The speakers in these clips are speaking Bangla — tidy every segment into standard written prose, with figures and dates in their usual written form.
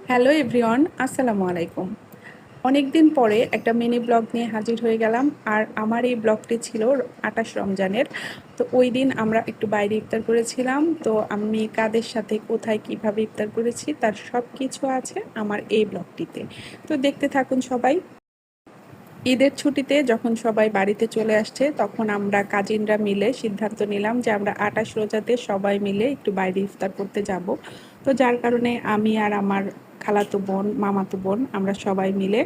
হ্যালো এভরিওয়ান, আসসালামু আলাইকুম। অনেক দিন পরে একটা মিনি ব্লগ নিয়ে হাজির হয়ে গেলাম। আর আমার এই ব্লগটি ছিল ২৮ রমজানের। তো ওই দিন আমরা একটু বাইরে ইফতার করেছিলাম। তো আমি কাদের সাথে কোথায় কিভাবে ইফতার করেছি তার সব কিছু আছে আমার এই ব্লগটিতে। তো দেখতে থাকুন সবাই। ঈদের ছুটিতে যখন সবাই বাড়িতে চলে আসছে তখন আমরা কাজিনরা মিলে সিদ্ধান্ত নিলাম যে আমরা ২৮ রোজাতে সবাই মিলে একটু বাইরে ইফতার করতে যাব। তো যার কারণে আমি আর আমার খালাতো বোন, মামাতো বোন আমরা সবাই মিলে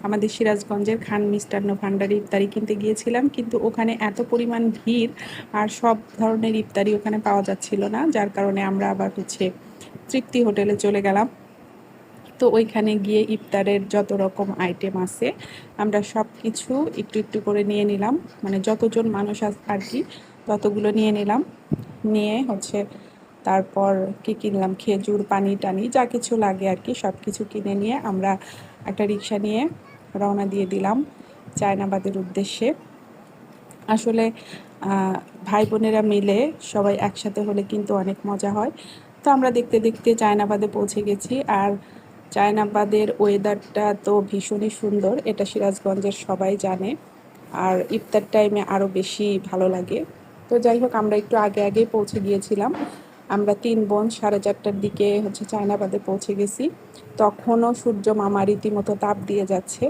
আমাদের সিরাজগঞ্জের খান মিষ্টান্ন ভাণ্ডারে ইফতারি কিনতে গিয়েছিলাম, কিন্তু ওখানে এত পরিমাণ ভিড় আর সব ধরনের ইফতারি ওখানে পাওয়া যাচ্ছিল না, যার কারণে আমরা আবার তৃপ্তি হোটেলে চলে গেলাম। তো ওইখানে গিয়ে ইফতারের যত রকম আইটেম আছে আমরা সব কিছু একটু একটু করে নিয়ে নিলাম, মানে যতজন মানুষ আর কি ততগুলো নিয়ে নিলাম। নিয়ে তারপর কি কিনলাম, খেজুর, পানি টানি যা কিছু লাগে আর কি সব কিছু কিনে নিয়ে আমরা একটা রিক্সা নিয়ে রওনা দিয়ে দিলাম চায়নাবাদের উদ্দেশ্যে। আসলে ভাই বোনেরা মিলে সবাই একসাথে হলে কিন্তু অনেক মজা হয়। তো আমরা দেখতে দেখতে চায়নাবাদে পৌঁছে গেছি। আর চায়নাবাদের ওয়েদারটা তো ভীষণই সুন্দর, এটা সিরাজগঞ্জের সবাই জানে। আর ইফতার টাইমে আরও বেশি ভালো লাগে। তো যাই হোক, আমরা একটু আগে আগেই পৌঁছে গিয়েছিলাম। আমরা ৩ বোন ৪:৩০টার দিকে চায়নাবাদে পৌঁছে গেছি। তখনও সূর্য মামা রীতিমতো তাপ দিয়ে যাচ্ছে।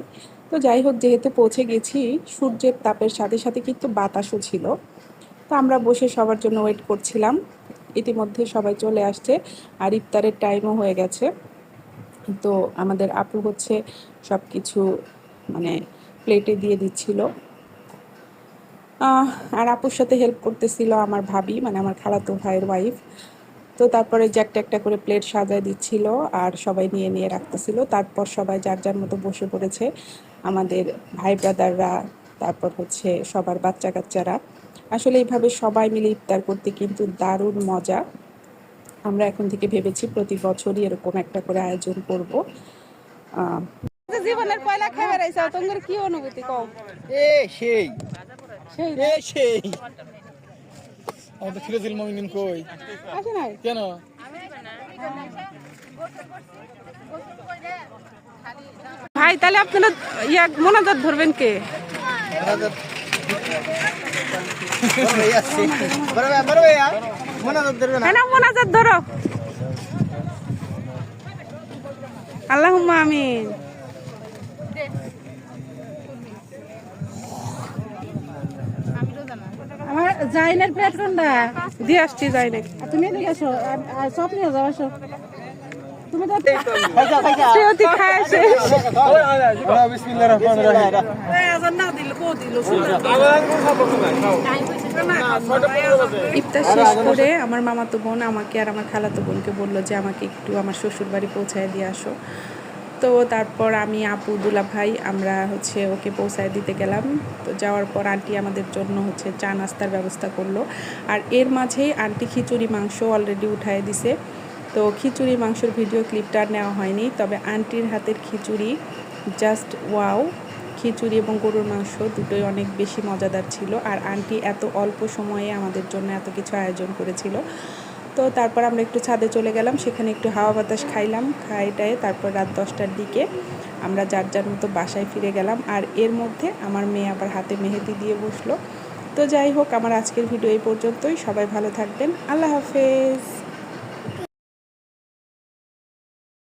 তো যাই হোক, যেহেতু পৌঁছে গেছি, সূর্যের তাপের সাথে সাথে কিন্তু বাতাসও ছিল। তো আমরা বসে সবার জন্য ওয়েট করছিলাম। ইতিমধ্যে সবাই চলে আসছে আর ইফতারের টাইমও হয়ে গেছে। তো আমাদের আপু সব কিছু মানে প্লেটে দিয়ে দিচ্ছিল। আর আপুর সাথে হেল্প করতেছিল আমার ভাবি, মানে আমার খালাতো ভাইয়ের ওয়াইফ। তো তারপরে যে একটা একটা করে প্লেট সাজায় দিচ্ছিল আর সবাই নিয়ে নিয়ে রাখতেছিল। তারপর সবাই যার যার মতো বসে পড়েছে, আমাদের ভাই ব্রাদাররা, তারপর সবার বাচ্চা কাচ্চারা। আসলে এইভাবে সবাই মিলে ইফতার করতে কিন্তু দারুণ মজা। আমরা এখন থেকে ভেবেছি প্রতি বছরই এরকম একটা করে আয়োজন করব। জীবনের পয়লা খেয়ে বেড়াইছ, তোমার কি অনুভূতি কও? এ সেই সেই এ সেই আমাদের ফিরোজুল মমিনিন কই আসে নাই কেন? ভাই, তাহলে আপনারা মোনাজাত ধরবেন কে? হ্যাঁ না, মোনাজাত ধরো। আল্লাহুম্মা আমিন। আমার জাইনের প্লেট কোনটা? দিয়ে আসছি যাই তুমি এদিকে আসো, সব নিয়ে যাও, আসো। তুমি তো শ্রেয়তী খায় শেষ। বিসমিল্লাহির রহমানির রহিম। ইফতার শেষ করে আমার মামাতো বোন আমাকে আর আমার খালাতো বোনকে বললো যে আমাকে একটু আমার শ্বশুর বাড়ি পৌঁছায় দিয়ে আসো। তো তারপর আমি, আপু, দুলা ভাই আমরা ওকে পৌঁছায় দিতে গেলাম। তো যাওয়ার পর আন্টি আমাদের জন্য চা নাস্তার ব্যবস্থা করলো। আর এর মাঝেই আন্টি খিচুড়ি মাংস অলরেডি উঠায় দিছে। তো খিচুড়ি মাংসের ভিডিও ক্লিপটা আর নেওয়া হয়নি, তবে আন্টির হাতের খিচুড়ি জাস্ট ওয়াও। খিচুড়ি এবং গরুর মাংস দুটোই অনেক বেশি মজাদার ছিল। আর আন্টি এত অল্প সময়ে আমাদের জন্য এত কিছু আয়োজন করেছিল। তো তারপর আমরা একটু ছাদে চলে গেলাম, সেখানে একটু হাওয়া বাতাস খাইলাম। খাইটায় তারপর রাত 10টার দিকে আমরা যার যার মতো বাসায় ফিরে গেলাম। আর এর মধ্যে আমার মেয়ে আবার হাতে মেহেদি দিয়ে বসলো। তো যাই হোক, আমার আজকের ভিডিও এই পর্যন্তই। সবাই ভালো থাকবেন। আল্লাহ হাফেজ।